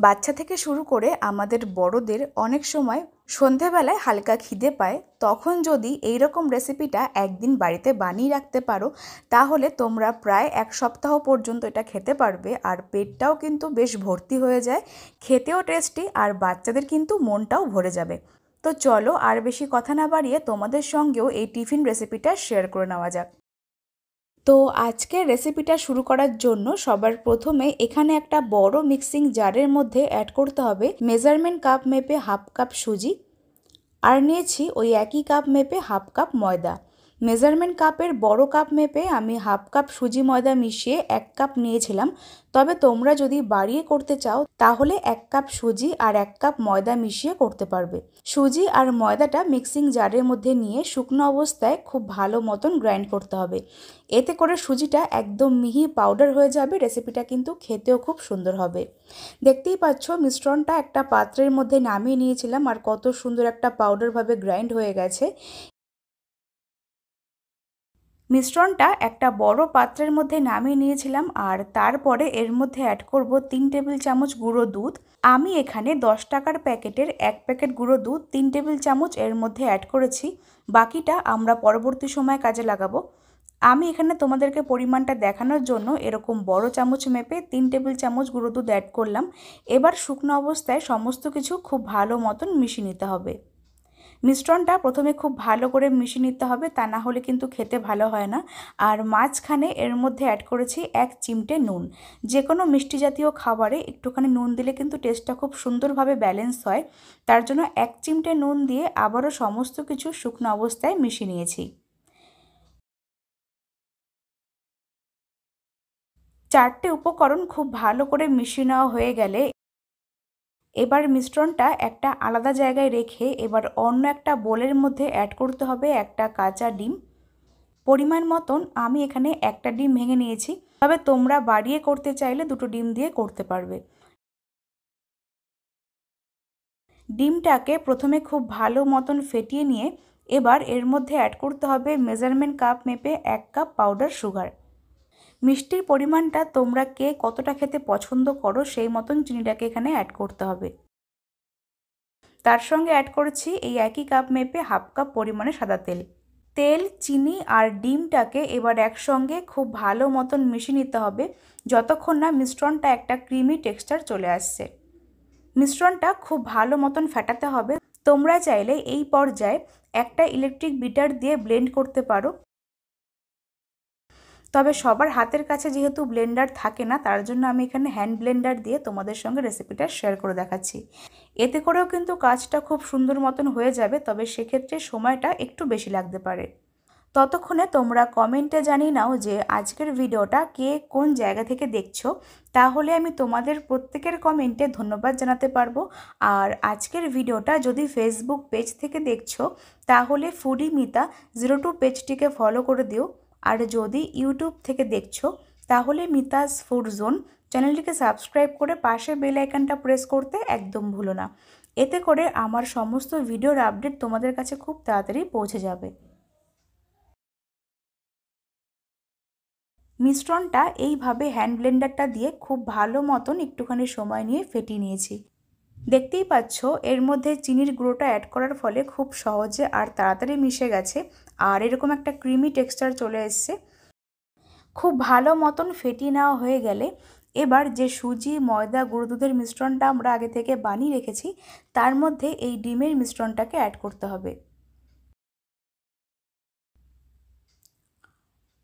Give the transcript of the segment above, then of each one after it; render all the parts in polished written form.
বাচ্চা থেকে শুরু করে আমাদের বড়দের অনেক সময় সন্ধেবেলায় হালকা খিদে পায়, তখন যদি এই রকম রেসিপিটা একদিন বাড়িতে বানিয়ে রাখতে পারো তাহলে তোমরা প্রায় এক সপ্তাহ পর্যন্ত এটা খেতে পারবে। আর পেটটাও কিন্তু বেশ ভর্তি হয়ে যায়, খেতেও টেস্টি, আর বাচ্চাদের কিন্তু মনটাও ভরে যাবে। তো চলো আর বেশি কথা না বাড়িয়ে তোমাদের সঙ্গেও এই টিফিন রেসিপিটা শেয়ার করে নেওয়া যাক। তো আজকের রেসিপিটা শুরু করার জন্য সবার প্রথমে এখানে একটা বড় মিক্সিং জারের মধ্যে অ্যাড করতে হবে মেজারমেন্ট কাপ মেপে হাফ কাপ সুজি, আর নিয়েছি ওই একই কাপ মেপে হাফ কাপ ময়দা। মেজারমেন্ট কাপের বড় কাপ মেপে আমি হাফ কাপ সুজি ময়দা মিশিয়ে 1 কাপ নিয়েছিলাম, তবে তোমরা যদি বাড়িয়ে করতে চাও তাহলে 1 কাপ সুজি আর 1 কাপ ময়দা মিশিয়ে করতে পারবে। সুজি আর ময়দাটা মিক্সিং জারের মধ্যে নিয়ে শুকনো অবস্থায় খুব ভালো মতন গ্রাইন্ড করতে হবে। এতে করে সুজিটা একদম মিহি পাউডার হয়ে যাবে, রেসিপিটা কিন্তু খেতেও খুব সুন্দর হবে। দেখতেই পাচ্ছ মিশ্রণটা একটা পাত্রের মধ্যে নামিয়ে নিয়েছিলাম আর কত সুন্দর একটা পাউডারভাবে গ্রাইন্ড হয়ে গেছে। মিশ্রণটা একটা বড় পাত্রের মধ্যে নামিয়ে নিয়েছিলাম আর তারপরে এর মধ্যে অ্যাড করব 3 টেবিল চামচ গুঁড়ো দুধ। আমি এখানে 10 টাকার প্যাকেটের 1 প্যাকেট গুঁড়ো দুধ 3 টেবিল চামচ এর মধ্যে অ্যাড করেছি, বাকিটা আমরা পরবর্তী সময়ে কাজে লাগাবো। আমি এখানে তোমাদেরকে পরিমাণটা দেখানোর জন্য এরকম বড় চামচ মেপে 3 টেবিল চামচ গুঁড়ো দুধ অ্যাড করলাম। এবার শুকনো অবস্থায় সমস্ত কিছু খুব ভালো মতন মিশিয়ে নিতে হবে। মিশ্রণটা প্রথমে খুব ভালো করে মিশিয়ে নিতে হবে, তা না হলে কিন্তু খেতে ভালো হয় না। আর মাঝখানে এর মধ্যে অ্যাড করেছি 1 চিমটে নুন। যে কোনো মিষ্টি জাতীয় খাবারে একটুখানি নুন দিলে কিন্তু টেস্টটা খুব সুন্দরভাবে ব্যালেন্স হয়, তার জন্য 1 চিমটে নুন দিয়ে আবারও সমস্ত কিছু শুকনো অবস্থায় মিশিয়ে নিয়েছি। 4টে উপকরণ খুব ভালো করে মিশিয়ে নেওয়া হয়ে গেলে এবার মিশ্রণটা একটা আলাদা জায়গায় রেখে এবার অন্য একটা বোলের মধ্যে অ্যাড করতে হবে একটা কাঁচা ডিম। পরিমাণ মতন আমি এখানে একটা ডিম ভেঙে নিয়েছি, তবে তোমরা বাড়িয়ে করতে চাইলে 2টো ডিম দিয়ে করতে পারবে। ডিমটাকে প্রথমে খুব ভালো মতন ফেটিয়ে নিয়ে এবার এর মধ্যে অ্যাড করতে হবে মেজারমেন্ট কাপ মেপে 1 কাপ পাউডার সুগার। মিষ্টির পরিমাণটা তোমরা কে কতটা খেতে পছন্দ করো সেই মতন চিনিটাকে এখানে অ্যাড করতে হবে। তার সঙ্গে অ্যাড করেছি এই একই কাপ মেপে হাফ কাপ পরিমাণে সাদা তেল। তেল, চিনি আর ডিমটাকে এবার একসঙ্গে খুব ভালো মতন মিশিয়ে নিতে হবে যতক্ষণ না মিশ্রণটা একটা ক্রিমি টেক্সচার চলে আসছে। মিশ্রণটা খুব ভালো মতন ফেটাতে হবে। তোমরা চাইলে এই পর্যায়ে একটা ইলেকট্রিক বিটার দিয়ে ব্লেন্ড করতে পারো, তবে সবার হাতের কাছে যেহেতু ব্লেন্ডার থাকে না তার জন্য আমি এখানে হ্যান্ড ব্লেন্ডার দিয়ে তোমাদের সঙ্গে রেসিপিটা শেয়ার করে দেখাচ্ছি। এতে করেও কিন্তু কাজটা খুব সুন্দর মতন হয়ে যাবে, তবে সেক্ষেত্রে সময়টা একটু বেশি লাগতে পারে। ততক্ষণে তোমরা কমেন্টে জানিয়ে নাও যে আজকের ভিডিওটা কে কোন জায়গা থেকে দেখছো, তাহলে আমি তোমাদের প্রত্যেকের কমেন্টে ধন্যবাদ জানাতে পারবো। আর আজকের ভিডিওটা যদি ফেসবুক পেজ থেকে দেখছো তাহলে ফুডি মিতা 02 পেজটিকে ফলো করে দিও। আর যদি ইউটিউব থেকে দেখছো তাহলে মিতাস ফুড জোন চ্যানেলটিকে সাবস্ক্রাইব করে পাশে বেল আইকনটা প্রেস করতে একদম ভুলো না। এতে করে আমার সমস্ত ভিডিওর আপডেট তোমাদের কাছে খুব তাড়াতাড়ি পৌঁছে যাবে। মিশ্রণটা এইভাবে হ্যান্ড ব্লেন্ডারটা দিয়ে খুব ভালো মতন একটুখানি সময় নিয়ে ফেটিয়ে নিয়েছি। দেখতেই পাচ্ছ এর মধ্যে চিনির গুঁড়োটা অ্যাড করার ফলে খুব সহজে আর তাড়াতাড়ি মিশে গেছে আর এরকম একটা ক্রিমি টেক্সচার চলে এসছে। খুব ভালো মতন ফেটিয়ে নেওয়া হয়ে গেলে এবার যে সুজি, ময়দা, গুঁড়ো দুধের মিশ্রণটা আমরা আগে থেকে বানিয়ে রেখেছি তার মধ্যে এই ডিমের মিশ্রণটাকে অ্যাড করতে হবে।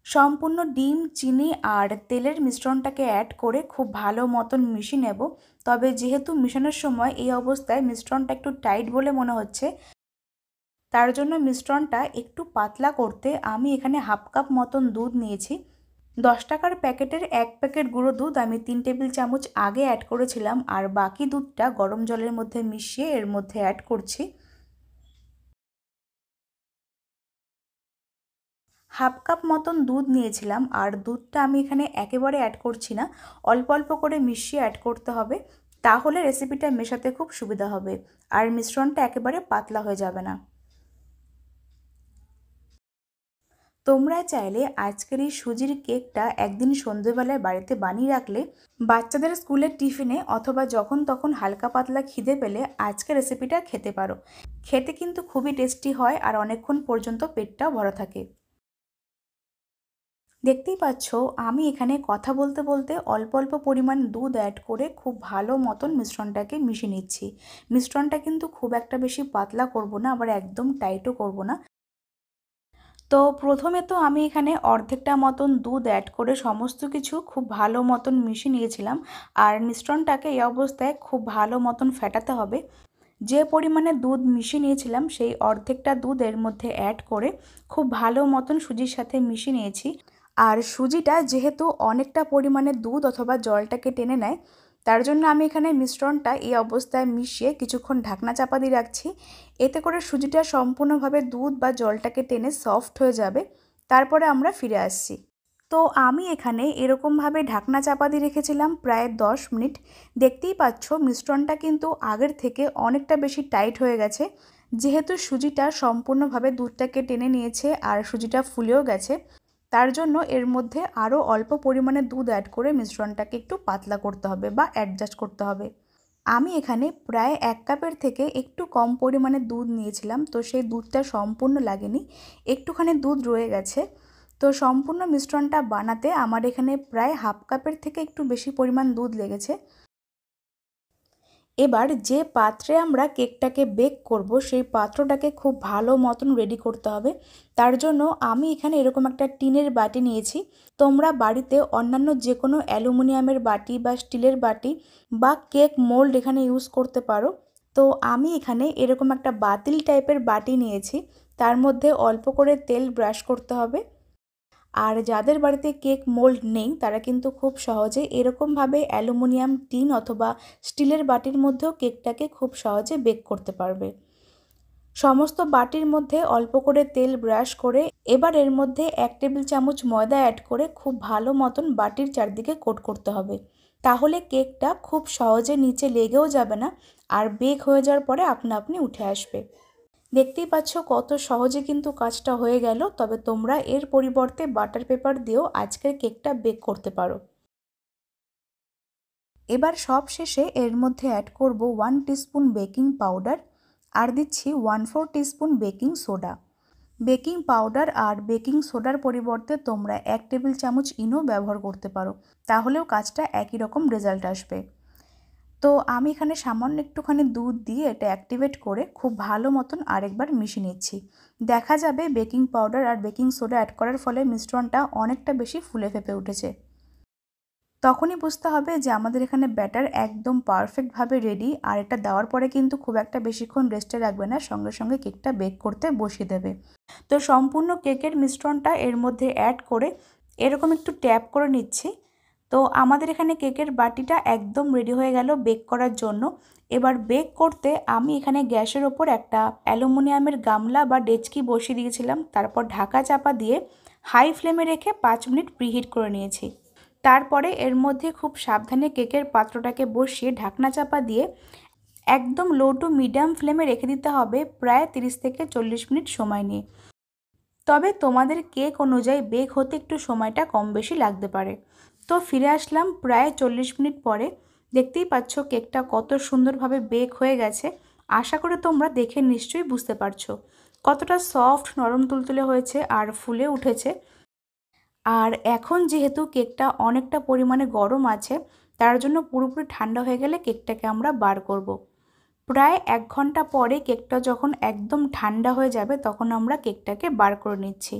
সম্পূর্ণ ডিম, চিনি আর তেলের মিশ্রণটাকে অ্যাড করে খুব ভালো মতন মিশিয়ে নেব। তবে যেহেতু মেশানোর সময় এই অবস্থায় মিশ্রণটা একটু টাইট বলে মনে হচ্ছে, তার জন্য মিশ্রণটা একটু পাতলা করতে আমি এখানে হাফ কাপ মতন দুধ নিয়েছি। 10 টাকার প্যাকেটের 1 প্যাকেট গুঁড়ো দুধ আমি 3 টেবিল চামচ আগে অ্যাড করেছিলাম আর বাকি দুধটা গরম জলের মধ্যে মিশিয়ে এর মধ্যে অ্যাড করছি। হাফ কাপ মতন দুধ নিয়েছিলাম আর দুধটা আমি এখানে একেবারে অ্যাড করছি না, অল্প অল্প করে মিশিয়ে অ্যাড করতে হবে, তাহলে রেসিপিটা মেশাতে খুব সুবিধা হবে আর মিশ্রণটা একেবারে পাতলা হয়ে যাবে না। তোমরা চাইলে আজকের এই সুজির কেকটা একদিন সন্ধেবেলায় বাড়িতে বানিয়ে রাখলে বাচ্চাদের স্কুলের টিফিনে অথবা যখন তখন হালকা পাতলা খিদে পেলে আজকের রেসিপিটা খেতে পারো। খেতে কিন্তু খুবই টেস্টি হয় আর অনেকক্ষণ পর্যন্ত পেটটাও ভরা থাকে। দেখতেই পাচ্ছ আমি এখানে কথা বলতে বলতে অল্প অল্প পরিমাণ দুধ অ্যাড করে খুব ভালো মতন মিশ্রণটাকে মিশিয়ে নিচ্ছি। মিশ্রণটা কিন্তু খুব একটা বেশি পাতলা করব না, আবার একদম টাইটও করব না। তো প্রথমে তো আমি এখানে অর্ধেকটা মতন দুধ অ্যাড করে সমস্ত কিছু খুব ভালো মতন মিশিয়ে নিয়েছিলাম। আর মিশ্রণটাকে এই অবস্থায় খুব ভালো মতন ফেটাতে হবে। যে পরিমাণে দুধ মিশিয়ে নিয়েছিলাম সেই অর্ধেকটা দুধ এর মধ্যে অ্যাড করে খুব ভালো মতন সুজির সাথে মিশিয়ে নিয়েছি। আর সুজিটা যেহেতু অনেকটা পরিমাণে দুধ অথবা জলটাকে টেনে নেয়, তার জন্য আমি এখানে মিশ্রণটা এই অবস্থায় মিশিয়ে কিছুক্ষণ ঢাকনা চাপা দিয়ে রাখছি। এতে করে সুজিটা সম্পূর্ণভাবে দুধ বা জলটাকে টেনে সফট হয়ে যাবে। তারপরে আমরা ফিরে আসছি। তো আমি এখানে এরকমভাবে ঢাকনা চাপা দিয়ে রেখেছিলাম প্রায় 10 মিনিট। দেখতেই পাচ্ছ মিশ্রণটা কিন্তু আগের থেকে অনেকটা বেশি টাইট হয়ে গেছে। যেহেতু সুজিটা সম্পূর্ণভাবে দুধটাকে টেনে নিয়েছে আর সুজিটা ফুলেও গেছে, তার জন্য এর মধ্যে আরও অল্প পরিমাণে দুধ অ্যাড করে মিশ্রণটাকে একটু পাতলা করতে হবে বা অ্যাডজাস্ট করতে হবে। আমি এখানে প্রায় 1 কাপের থেকে একটু কম পরিমাণে দুধ নিয়েছিলাম, তো সেই দুধটা সম্পূর্ণ লাগেনি, একটুখানি দুধ রয়ে গেছে। তো সম্পূর্ণ মিশ্রণটা বানাতে আমার এখানে প্রায় 1/2 কাপের থেকে একটু বেশি পরিমাণ দুধ লেগেছে। এবার যে পাত্রে আমরা কেকটাকে বেক করব সেই পাত্রটাকে খুব ভালো মতন রেডি করতে হবে। তার জন্য আমি এখানে এরকম একটা টিনের বাটি নিয়েছি। তোমরা বাড়িতে অন্যান্য যে কোনো অ্যালুমিনিয়ামের বাটি বা স্টিলের বাটি বা কেক মোল্ড এখানে ইউজ করতে পারো। তো আমি এখানে এরকম একটা বাতিল টাইপের বাটি নিয়েছি। তার মধ্যে অল্প করে তেল ব্রাশ করতে হবে। আর যাদের বাড়িতে কেক মোল্ড নেই তারা কিন্তু খুব সহজে এরকমভাবে অ্যালুমিনিয়াম টিন অথবা স্টিলের বাটির মধ্যেও কেকটাকে খুব সহজে বেক করতে পারবে। সমস্ত বাটির মধ্যে অল্প করে তেল ব্রাশ করে এবার এর মধ্যে 1 টেবিল চামচ ময়দা অ্যাড করে খুব ভালো মতন বাটির চারদিকে কোট করতে হবে। তাহলে কেকটা খুব সহজে নিচে লেগেও যাবে না আর বেক হয়ে যাওয়ার পরে আপনা আপনি উঠে আসবে। দেখতেই পাচ্ছ কত সহজে কিন্তু কাজটা হয়ে গেল। তবে তোমরা এর পরিবর্তে বাটার পেপার দিয়েও আজকের কেকটা বেক করতে পারো। এবার সব শেষে এর মধ্যে অ্যাড করব 1 টিস্পুন বেকিং পাউডার আর দিচ্ছি 1/4 teaspoon baking soda. Baking powder আর বেকিং সোডার পরিবর্তে তোমরা 1 টেবিল চামচ ইনো ব্যবহার করতে পারো, তাহলেও কাজটা একই রকম রেজাল্ট আসবে। তো আমি এখানে সামান্য একটুখানি দুধ দিয়ে এটা অ্যাক্টিভেট করে খুব ভালো মতন আরেকবার মিশিয়ে নিচ্ছি। দেখা যাবে বেকিং পাউডার আর বেকিং সোডা অ্যাড করার ফলে মিশ্রণটা অনেকটা বেশি ফুলে ফেঁপে উঠেছে। তখনই বুঝতে হবে যে আমাদের এখানে ব্যাটার একদম পারফেক্টভাবে রেডি। আর এটা দেওয়ার পরে কিন্তু খুব একটা বেশিক্ষণ রেস্টে রাখবে না, সঙ্গে সঙ্গে কেকটা বেক করতে বসিয়ে দেবে। তো সম্পূর্ণ কেকের মিশ্রণটা এর মধ্যে অ্যাড করে এরকম একটু ট্যাপ করে নিচ্ছি। তো আমাদের এখানে কেকের বাটিটা একদম রেডি হয়ে গেল বেক করার জন্য। এবার বেক করতে আমি এখানে গ্যাসের ওপর একটা অ্যালুমিনিয়ামের গামলা বা ডেচকি বসিয়ে দিয়েছিলাম। তারপর ঢাকা চাপা দিয়ে হাই ফ্লেমে রেখে 5 মিনিট প্রিহিট করে নিয়েছি। তারপরে এর মধ্যে খুব সাবধানে কেকের পাত্রটাকে বসিয়ে ঢাকনা চাপা দিয়ে একদম লো টু মিডিয়াম ফ্লেমে রেখে দিতে হবে প্রায় 30 থেকে 40 মিনিট সময় নিয়ে। তবে তোমাদের কেক অনুযায়ী বেক হতে একটু সময়টা কম বেশি লাগতে পারে। তো ফিরে আসলাম প্রায় 40 মিনিট পরে। দেখতেই পাচ্ছ কেকটা কত সুন্দরভাবে বেক হয়ে গেছে। আশা করি তোমরা দেখে নিশ্চয়ই বুঝতে পারছো কতটা সফট নরম তুলতুলে হয়েছে আর ফুলে উঠেছে। আর এখন যেহেতু কেকটা অনেকটা পরিমাণে গরম আছে, তার জন্য পুরোপুরি ঠান্ডা হয়ে গেলে কেকটাকে আমরা বার করব। প্রায় 1 ঘন্টা পরে কেকটা যখন একদম ঠান্ডা হয়ে যাবে তখন আমরা কেকটাকে বার করে নিচ্ছি।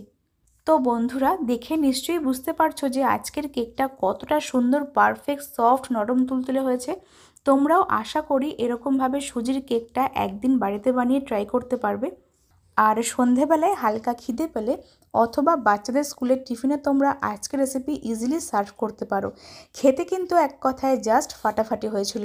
তো বন্ধুরা দেখে নিশ্চয়ই বুঝতে পারছো যে আজকের কেকটা কতটা সুন্দর পারফেক্ট সফট নরম তুলতুলে হয়েছে। তোমরাও আশা করি এরকমভাবে সুজির কেকটা একদিন বাড়িতে বানিয়ে ট্রাই করতে পারবে। আর সন্ধেবেলায় হালকা খিদে পেলে অথবা বাচ্চাদের স্কুলের টিফিনে তোমরা আজকের রেসিপি ইজিলি সার্ভ করতে পারো। খেতে কিন্তু এক কথায় জাস্ট ফাটাফাটি হয়েছিল।